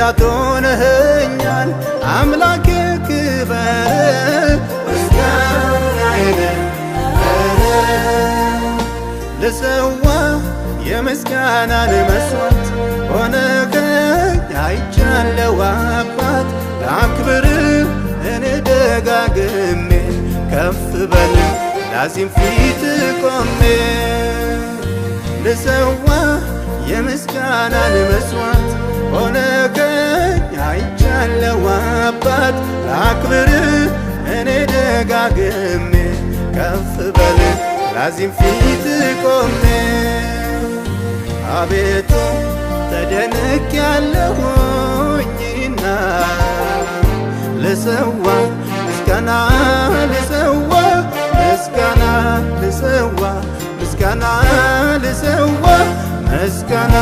ረዳት ሆነኸኛል አምላኬ ክበር ምስጋናዬን ልሰዋ የምስጋናን መስዋዕት ሆነኸኝ አይቻለሁ አባት ላክብርህ እኔ ደጋግሜ ከፍ በል ላዚም ፊት ቆሜ ልሰዋ የምስጋናን መስዋዕት ሆነኸኝ አይቻለሁ አባት ላክብርህ እኔ ደጋግሜ ከፍ በል ላዚም ፊት ቆሜ አቤቱ ተደንቄያለሁኝና ልሰዋ ምስጋና ልሰዋ ምስጋና ልሰዋ ምስጋና ልሰዋ ምስጋና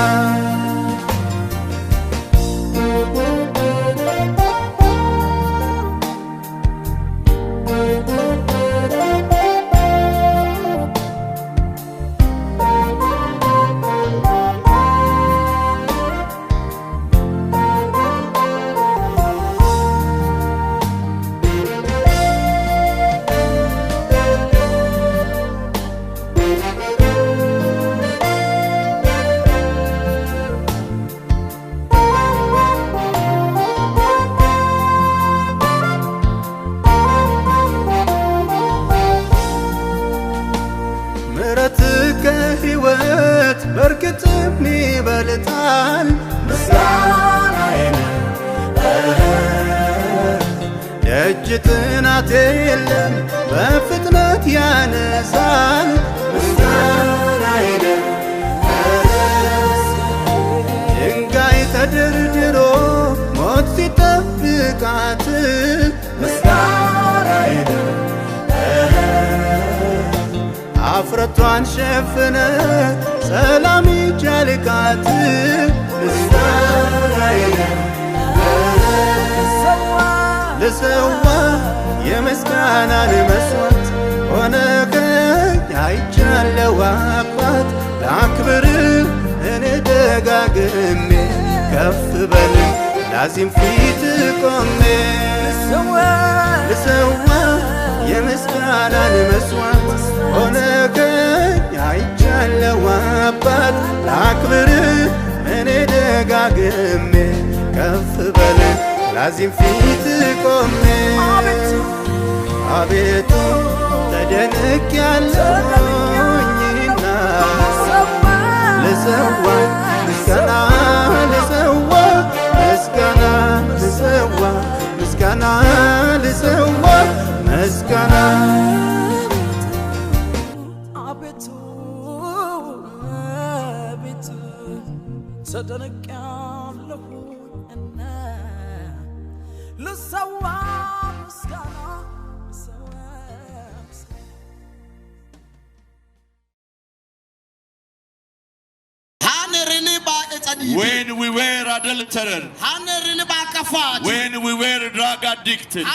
ከሕይወት በርግጥም ይበልጣል ምስጋናዬን ደጅ ጥናት የለም በፍጥነት ያነሳል ምስጋናዬን ድንጋይ ተደርድሮ ሞት ሲጠብቃት ምስጋናዬን አፍረቷን ሸፍነ ሰላም ይጃልቃት ምስጋናዬን ልሰዋ የምስጋናን መስዋዕት ሆነኸኝ አይቻለሁ አባት ላክብርህ እኔ ደጋግሜ ከፍ በል ላዚም ፊት ቆሜ ልሰዋ የምስጋናን መስዋዕት ሆነኸኝ አይቻለሁ አባት ላክብርህ እኔ ደጋግሜ ከፍ በል ላዚም ፊት ቆሜ አቤቱ ተደንቄያለሁኝና ልሰዋ ምስጋና ልሰዋ ምስጋና ልሰዋ ምስጋና ልሰዋ ምስጋና አቤቱ አቤቱ ተደንቄያለሁና ልሰዋ ምስጋና when we were adulterers, when we were drug addicted,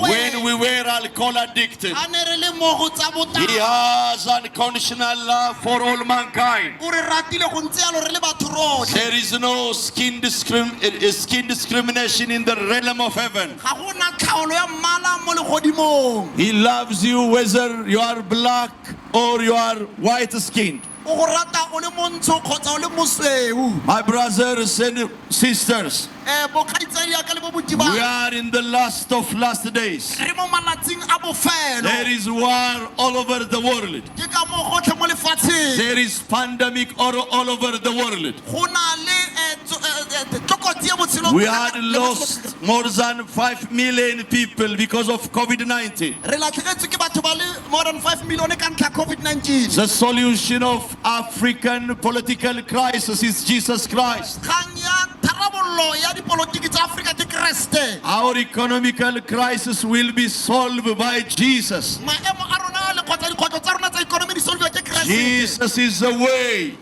when we were alcohol addicted, He has unconditional love for all mankind. There is no skin discrimination in the realm of heaven. He loves you whether you are black or you are white skinned. My brothers and sisters, we are in the last of last days. There is war all over the world. There is pandemic all over the world. We had lost more than 5 million people because of COVID-19. More than 5 million COVID-19. The solution of African political crisis is Jesus Christ. Our economical crisis will be solved by Jesus. Jesus is the way.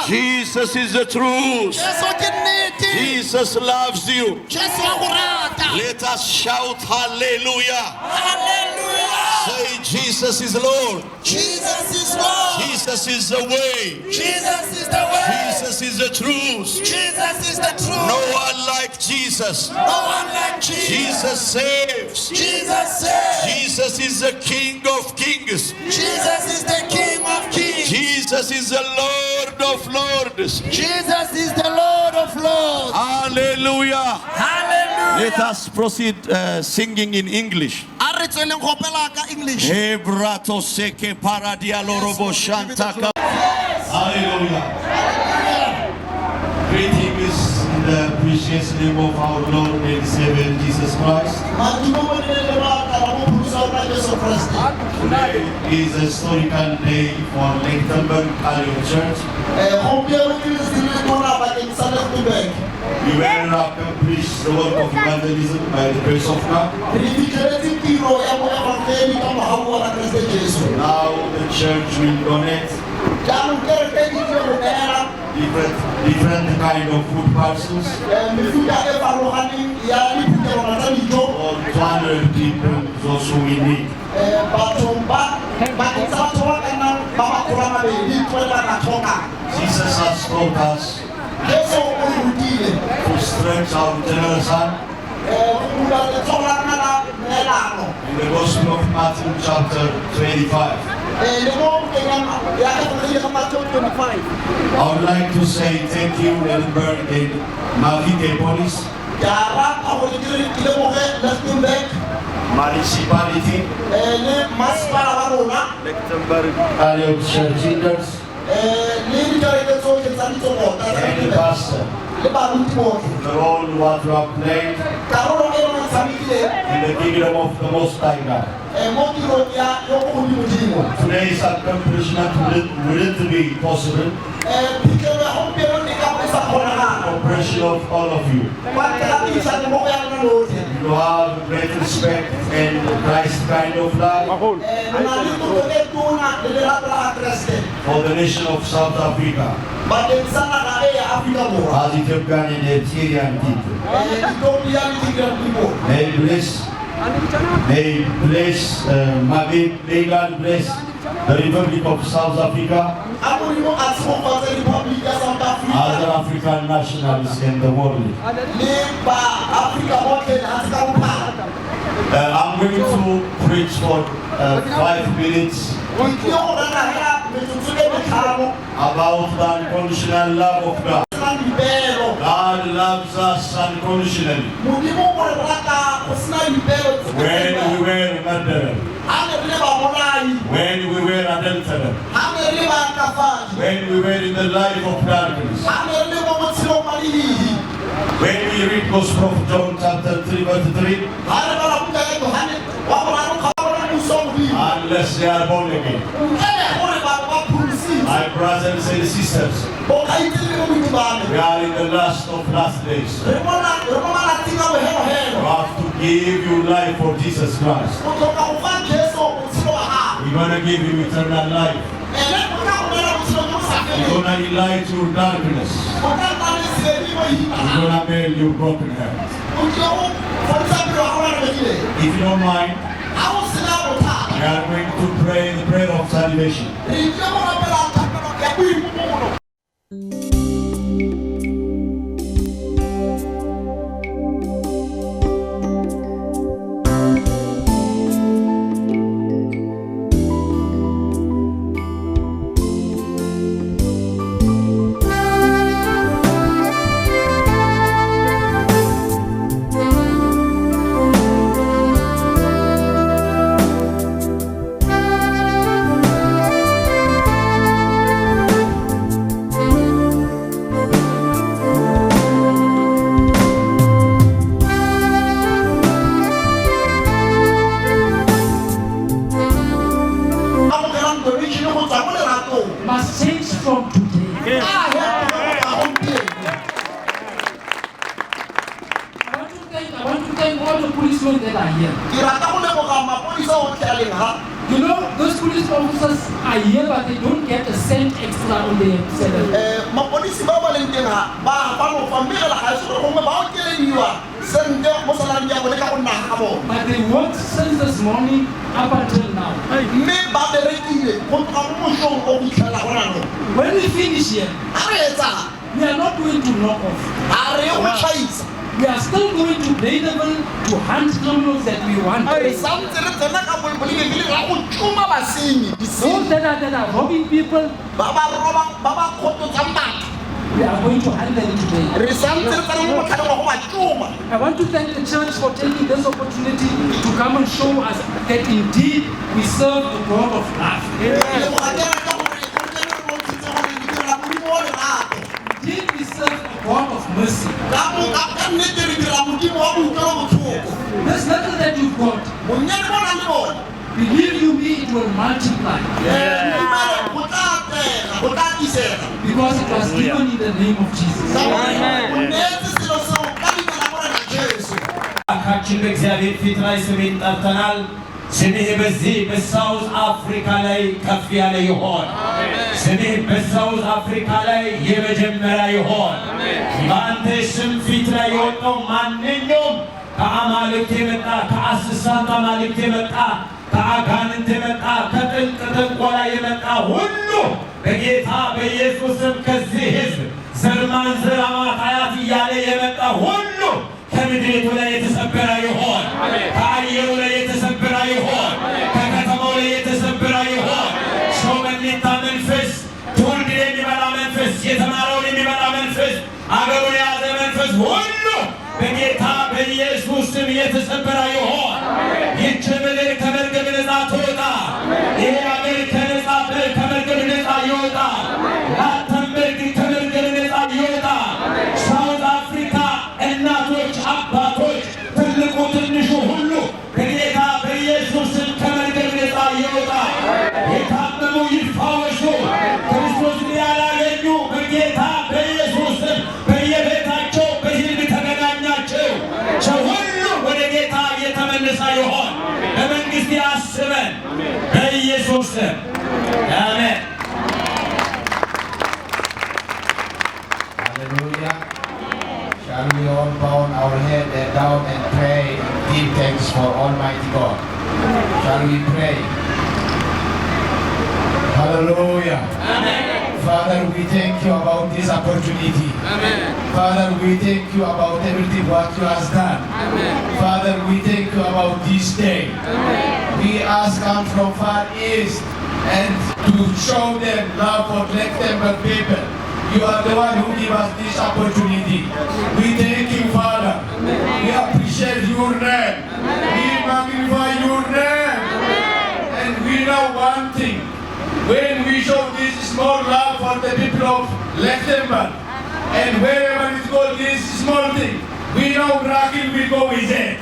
Jesus is the truth. Jesus loves you. Let us shout hallelujah. Hallelujah. Say Jesus is Lord. Jesus is Lord. Jesus is the way. Jesus is the way. Jesus Jesus is the truth. Jesus is the truth. No one like Jesus. No one like Jesus. Jesus saves. Jesus saves. Jesus is the King of kings. Jesus is the King of kings. Jesus is the Lord of lords. Jesus is the Lord of lords. Hallelujah. Hallelujah. Let us proceed singing in English. English. Hebrato seke paradia lorobo shantaka. Hallelujah. Greetings in the precious name of our Lord and Savior Jesus Christ. Today is a historical day for Lichtenberg Catholic Church. We will accomplish the work of evangelism by the grace of God. Now the church will donate different kind of food parcels for 200 people, those who we need. Jesus has taught us to stretch our generous hand. In the Gospel of Matthew chapter 25. I would like to say thank you, Edinburgh and Mavite Police, municipality, Lichtenberg Catholic Church leaders, and the pastor. The role what you have played in the kingdom of the Most High God. Today's accomplishment wouldn't be possible. Cooperation of all of you. You have great respect and Christ kind of love for the nation of South Africa, as Ethiopian and Eritrean people. May God bless the Republic of South Africa, other African nationalists in the world. I'm going to preach for 5 minutes about the unconditional love of God. God loves us unconditionally. When we were murdered, when we were adultered, when we were in the life of darkness, when we read Gospel of John chapter 3 verse 3, unless they are born again. My brothers and sisters, we are in the last of last days. We have to give you life for Jesus Christ. We're going to give you eternal life. We're going to enlighten your darkness. We're going to mend your broken heart. If you don't mind, we are going to pray the prayer of salvation. Must change from today. I want to thank all the policemen that are here. You know, those police officers are here, but they don't get a cent extra on their salary. But they worked since this morning up until now. When we finish here, We are not going to knock off. a re go tlhaisa We are still going to Daredevil to hunt criminals that we want. re santse re tsena ka bolebele la go tšhuma basenyi Those disenyi that are robbing people, ba ba kgotsotsang batho we are going to hunt them today. re santse re tsena mo motlhaneng wa go ba tšhuma I want to thank the church for taking this opportunity to come and show us that indeed we serve the God of love. le go gatela ka gore o tle re bontshitse gore re direla modimo wa lerato Indeed we serve a God of mercy. ka nnete re dira modimo wa boutlwelo botlhoko This little that you've got, bonnyane bo nang le bone believe you me, it will multiply dumele go tla atlega go tla tisega because it was given in the name of Jesus. ka gore o neetse selo seo ka leina la morena jesu አምላካችን በእግዚአብሔር ፊት ላይ ስሜን ጠርተናል። ስምህ በዚህ በሳውዝ አፍሪካ ላይ ከፍ ያለ ይሆን። ስምህ በሳውዝ አፍሪካ ላይ የመጀመሪያ ይሆን። በአንተ ስም ፊት ላይ የወጣው ማንኛውም ከአማልክት የመጣ ከአስሳት አማልክት የመጣ ከአጋንንት የመጣ ከጥልቅ ጥንቆላ የመጣ ሁሉ በጌታ በኢየሱስ ስም ከዚህ ሕዝብ ዘር ማንዘር አማት አያት እያለ የመጣ ሁሉ ከምድሪቱ ላይ የተሰበረ ይሆን። ከአየሩ ላይ የተሰበረ ይሆን። ከከተማው ላይ የተሰበረ ይሆን። ሾመኔታ መንፈስ፣ ትውልድን የሚበላ መንፈስ፣ የተማረውን የሚበላ መንፈስ፣ አገሩን የያዘ መንፈስ ሁሉ በጌታ በኢየሱስ ስም የተሰበረ ይሆን። ይህች ምድር ከመርገም ነፃ ትወጣ። ይሄ አገር ከመርገም ነፃ ይወጣ። ላተንበርግ ከመርገም ነፃ ይወጣ። ሳውዝ አፍሪካ እናቶች፣ አባቶች፣ ትልቁ ትንሹ ሁሉ በጌታ በኢየሱስ ስም ከመርገም ነፃ ይወጣ። የታመሙ ይፈወሱ። ክርስቶስን ያላገኙ በጌታ በኢየሱስ ስም በየቤታቸው በሕልም ተገናኛቸው ሁሉ ወደ ጌታ እየተመለሰ ይሆን። በመንግሥት ያስበን በኢየሱስ ስም አሜን። Hallelujah. Shall we all bow our head and down and pray and give thanks for Almighty God? Shall we pray? Hallelujah. Father, we thank you about this opportunity. Father, we thank you about everything what you have done. Father, we thank you about this day. We ask come from far east and to show them love for Black Temple people. You are the one who give us this opportunity. We thank you, Father. We appreciate your name. We magnify your name. And we know one thing. When we show this small love for the people of Luxembourg, and wherever it goes, this small thing, we know miracle will go with it.